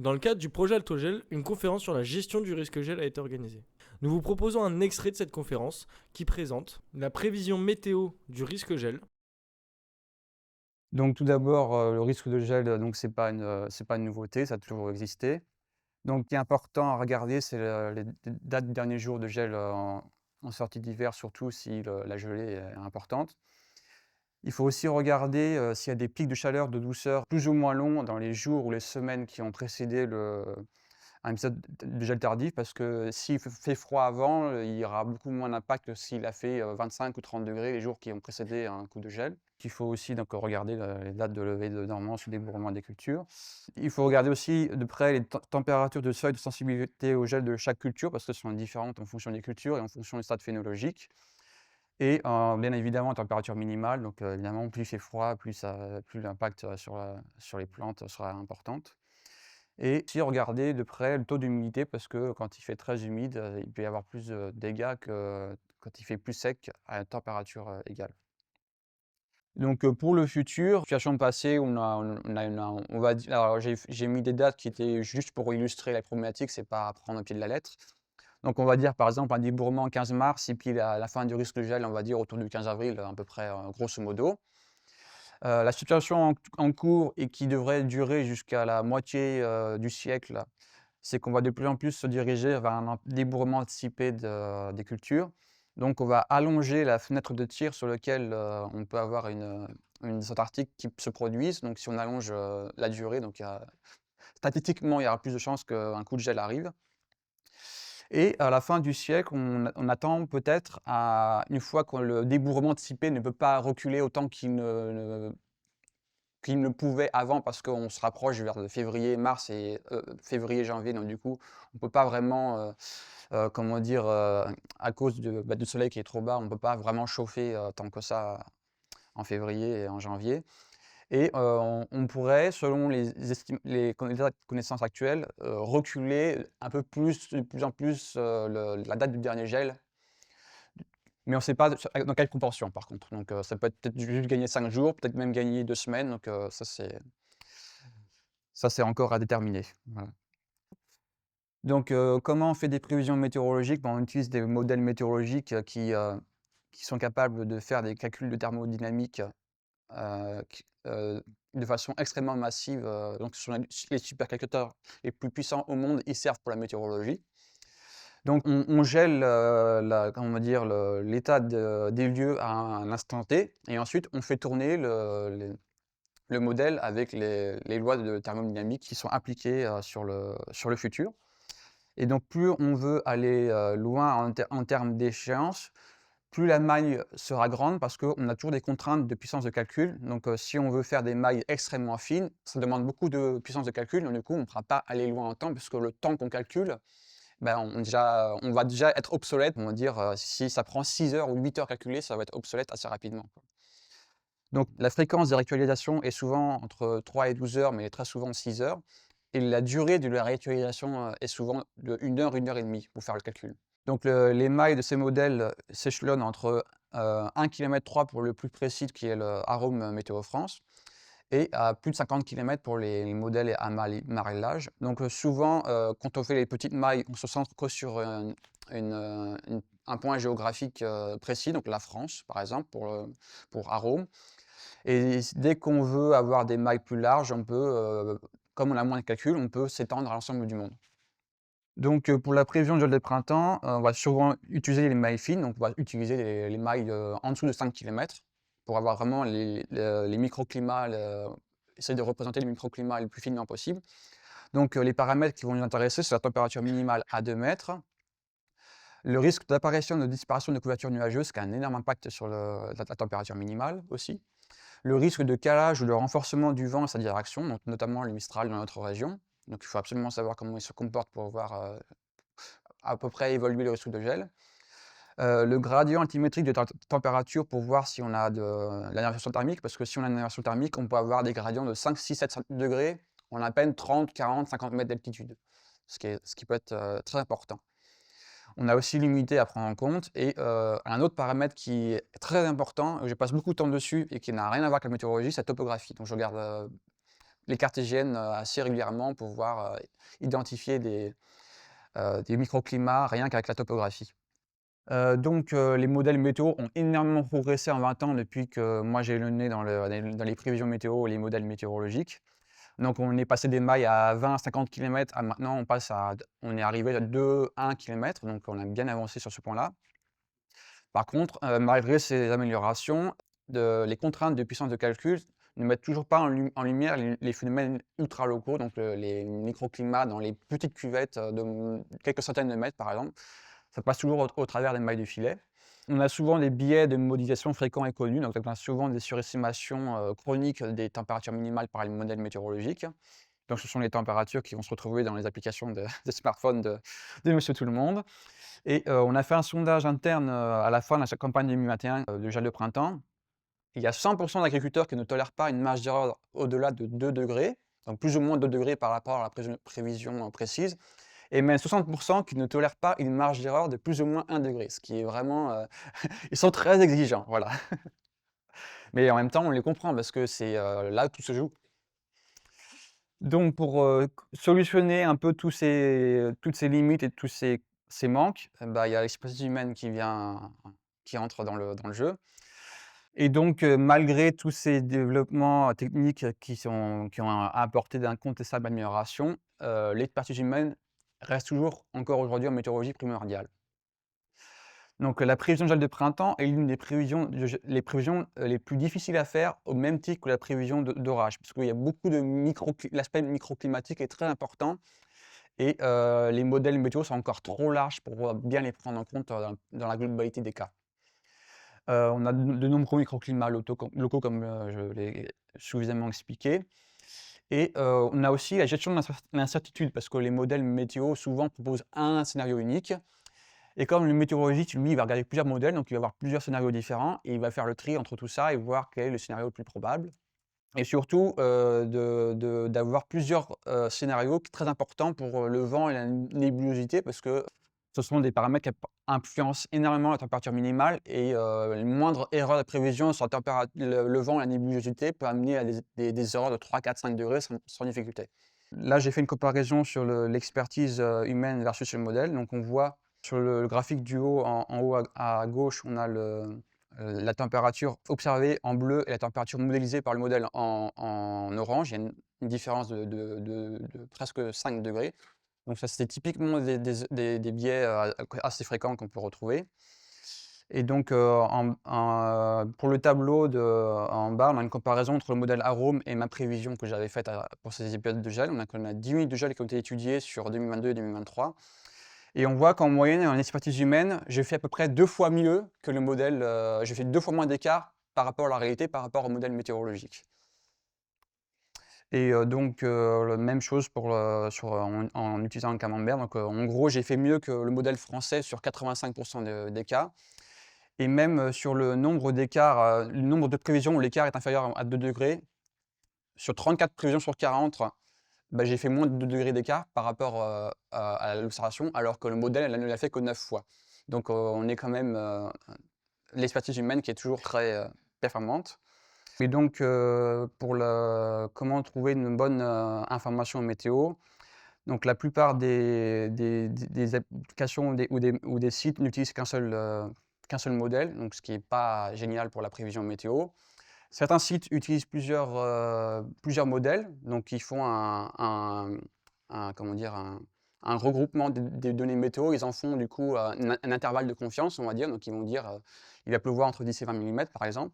Dans le cadre du projet Altogel, une conférence sur la gestion du risque gel a été organisée. Nous vous proposons un extrait de cette conférence qui présente la prévision météo du risque gel. Donc tout d'abord, le risque de gel, donc c'est pas une nouveauté, ça a toujours existé. Donc ce qui est important à regarder, c'est les dates du dernier jour de gel, en sortie d'hiver, surtout si la gelée est importante. Il faut aussi regarder, s'il y a des pics de chaleur, de douceur plus ou moins longs dans les jours ou les semaines qui ont précédé un épisode de gel tardif, parce que s'il fait froid avant, il y aura beaucoup moins d'impact que s'il a fait, 25 ou 30 degrés les jours qui ont précédé un coup de gel. Il faut aussi donc regarder les dates de levée de normans sur débourrement des cultures. Il faut regarder aussi de près les températures de seuil de sensibilité au gel de chaque culture, parce qu'elles sont différentes en fonction des cultures et en fonction du stade phénologique. Et bien évidemment température minimale, donc évidemment plus il fait froid, plus l'impact, sur les plantes sera importante. Et aussi regarder de près le taux d'humidité, parce que quand il fait très humide, il peut y avoir plus de dégâts que quand il fait plus sec à température, égale. Donc pour le futur, situation passée, on va dire, alors j'ai mis des dates qui étaient juste pour illustrer la problématique, c'est pas à prendre au pied de la lettre. Donc on va dire par exemple un débourrement 15 mars et puis la fin du risque de gel, on va dire autour du 15 avril à peu près, grosso modo. La situation en cours et qui devrait durer jusqu'à la moitié, du siècle, c'est qu'on va de plus en plus se diriger vers un débourrement anticipé des cultures. Donc on va allonger la fenêtre de tir sur lequel, on peut avoir une descente arctique qui se produise. Donc si on allonge, la durée, donc statistiquement, il y aura plus de chances qu'un coup de gel arrive. Et à la fin du siècle, on attend peut-être une fois que le débourrement anticipé ne peut pas reculer autant qu'il ne pouvait avant, parce qu'on se rapproche vers le février, mars et février, janvier, donc du coup, on peut pas vraiment, comment dire, à cause du soleil qui est trop bas, on peut pas vraiment chauffer, tant que ça en février et en janvier. Et on pourrait, selon les connaissances actuelles, reculer un peu plus, de plus en plus, la date du dernier gel, mais on ne sait pas dans quelle proportion par contre. Donc ça peut être peut-être juste gagner 5 jours, peut-être même gagner 2 semaines, donc ça, c'est encore à déterminer. Voilà. Donc, comment on fait des prévisions météorologiques? Ben, on utilise des modèles météorologiques, qui sont capables de faire des calculs de thermodynamique, de façon extrêmement massive, donc ce sont les supercalculateurs les plus puissants au monde, ils servent pour la météorologie. Donc on gèle, comment on va dire? L'état des lieux à un instant T et ensuite on fait tourner le modèle avec les lois de thermodynamique qui sont appliquées, sur le futur. Et donc plus on veut aller, loin en termes d'échéance, plus la maille sera grande, parce qu'on a toujours des contraintes de puissance de calcul. Donc si on veut faire des mailles extrêmement fines, ça demande beaucoup de puissance de calcul, donc du coup on ne pourra pas aller loin en temps, puisque le temps qu'on calcule, ben, on va déjà être obsolète. On va dire, si ça prend 6 heures ou 8 heures calculer, ça va être obsolète assez rapidement, quoi. Donc la fréquence de réactualisation est souvent entre 3 et 12 heures, mais très souvent 6 heures. Et la durée de la réactualisation, est souvent de 1 heure et demie pour faire le calcul. Donc les mailles de ces modèles, s'échelonnent entre, 1 km 3 pour le plus précis qui est le Arome Météo France et à plus de 50 km pour les modèles à marellage. Donc souvent, quand on fait les petites mailles, on se centre que sur, un point géographique, précis, donc la France par exemple pour Arome. Et dès qu'on veut avoir des mailles plus larges, on peut, comme on a moins de calculs, on peut s'étendre à l'ensemble du monde. Donc, pour la prévision de gel des printemps, on va souvent utiliser les mailles fines, donc on va utiliser les mailles, en dessous de 5 km pour avoir vraiment les microclimats, essayer de représenter les microclimats le plus finement possible. Donc, les paramètres qui vont nous intéresser, c'est la température minimale à 2 mètres, le risque d'apparition et de disparition de couvertures nuageuses qui a un énorme impact sur la température minimale aussi. Le risque de calage ou de renforcement du vent et sa direction, donc notamment le Mistral dans notre région. Donc il faut absolument savoir comment il se comporte pour voir, à peu près évoluer le risque de gel. Le gradient altimétrique de température pour voir si on a de l'inversion thermique, parce que si on a une inversion thermique, on peut avoir des gradients de 5, 6, 7 degrés en à peine 30, 40, 50 mètres d'altitude, ce qui peut être, très important. On a aussi l'humidité à prendre en compte et un autre paramètre qui est très important, je passe beaucoup de temps dessus et qui n'a rien à voir avec la météorologie, c'est la topographie. Donc je regarde, les cartésiennes assez régulièrement pour pouvoir identifier des microclimats rien qu'avec la topographie. Les modèles météo ont énormément progressé en 20 ans depuis que moi j'ai le nez dans les prévisions météo et les modèles météorologiques. Donc on est passé des mailles à 20-50 km à maintenant on est arrivé à 2-1 km, donc on a bien avancé sur ce point-là. Par contre, malgré ces améliorations, les contraintes de puissance de calcul ne mettent toujours pas en lumière les phénomènes ultra-locaux, donc les microclimats dans les petites cuvettes de quelques centaines de mètres par exemple. Ça passe toujours au travers des mailles de filet. On a souvent des biais de modélisation fréquents et connus, donc on a souvent des surestimations chroniques des températures minimales par les modèles météorologiques. Donc ce sont les températures qui vont se retrouver dans les applications des smartphones de Monsieur Tout-le-Monde. Et on a fait un sondage interne à la fin de la campagne 2021 de gel de printemps. Il y a 100% d'agriculteurs qui ne tolèrent pas une marge d'erreur au-delà de 2 degrés, donc plus ou moins 2 degrés par rapport à la prévision précise, et même 60% qui ne tolèrent pas une marge d'erreur de plus ou moins 1 degré, ce qui est vraiment... ils sont très exigeants, voilà. Mais en même temps, on les comprend parce que c'est là que tout se joue. Donc pour solutionner un peu toutes ces limites et tous ces manques, il y a l'expertise humaine qui entre dans le jeu. Et donc malgré tous ces développements techniques qui ont apporté d'incontestables améliorations, l'expertise humaine reste toujours encore aujourd'hui en météorologie primordiale. Donc la prévision de gel de printemps est l'une des prévisions les plus difficiles à faire, au même titre que la prévision d'orage, parce qu'il y a beaucoup de l'aspect microclimatique est très important et les modèles météo sont encore trop larges pour bien les prendre en compte dans la globalité des cas. On a de nombreux microclimats locaux comme je l'ai suffisamment expliqué, et on a aussi la gestion de l'incertitude, parce que les modèles météo souvent proposent un scénario unique. Et comme le météorologiste, lui, il va regarder plusieurs modèles, donc il va avoir plusieurs scénarios différents, et il va faire le tri entre tout ça et voir quel est le scénario le plus probable. Et surtout, d'avoir plusieurs scénarios très importants pour le vent et la nébulosité, parce que ce sont des paramètres qui influencent énormément la température minimale, et une moindre erreur de prévision sur le vent et la nébulosité peut amener à des erreurs de 3, 4, 5 degrés sans difficulté. Là, j'ai fait une comparaison sur l'expertise humaine versus le modèle. Donc on voit sur le graphique du haut, en haut à gauche, on a la température observée en bleu et la température modélisée par le modèle en orange. Il y a une différence de presque 5 degrés. Donc ça, c'est typiquement des biais assez fréquents qu'on peut retrouver. Et donc pour le tableau en bas, on a une comparaison entre le modèle Arome et ma prévision que j'avais faite pour ces épisodes de gel. On a 10 untés de gel qui ont été étudiées sur 2022 et 2023. Et on voit qu'en moyenne, en expertise humaine, j'ai fait à peu près 2 fois mieux que le modèle, j'ai fait 2 fois moins d'écart par rapport à la réalité, par rapport au modèle météorologique. Et la même chose en utilisant un camembert. Donc en gros, j'ai fait mieux que le modèle français sur 85% des cas. Et même sur le nombre d'écarts, le nombre de prévisions où l'écart est inférieur à 2 degrés, sur 34 prévisions sur 40, j'ai fait moins de 2 degrés d'écart par rapport à l'observation, alors que le modèle ne l'a fait que 9 fois. Donc on est quand même l'expertise humaine qui est toujours très performante. Et donc comment trouver une bonne information météo, donc la plupart des applications ou des sites n'utilisent qu'un seul modèle, donc ce qui n'est pas génial pour la prévision météo. Certains sites utilisent plusieurs modèles, donc ils font un regroupement des données météo. Ils en font du coup un intervalle de confiance, on va dire. Donc ils vont dire il va pleuvoir entre 10 et 20 mm par exemple.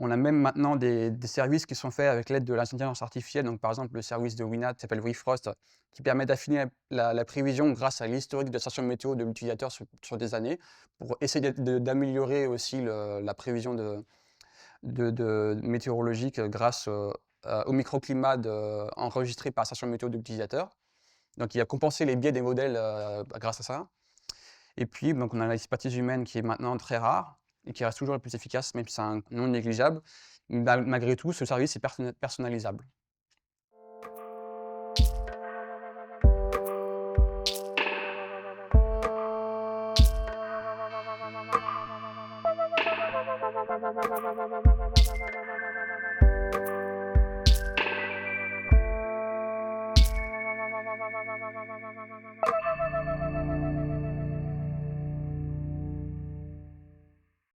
On a même maintenant des services qui sont faits avec l'aide de l'intelligence artificielle. Donc par exemple le service de Winat qui s'appelle WeFrost, qui permet d'affiner la prévision grâce à l'historique de station météo de l'utilisateur sur des années, pour essayer d'améliorer aussi la prévision météorologique grâce au microclimat enregistré par la station météo de l'utilisateur. Donc il a compensé les biais des modèles grâce à ça. Et puis donc on a l'expertise humaine qui est maintenant très rare et qui reste toujours la plus efficace, même si c'est un non négligeable. Malgré tout, ce service est personnalisable.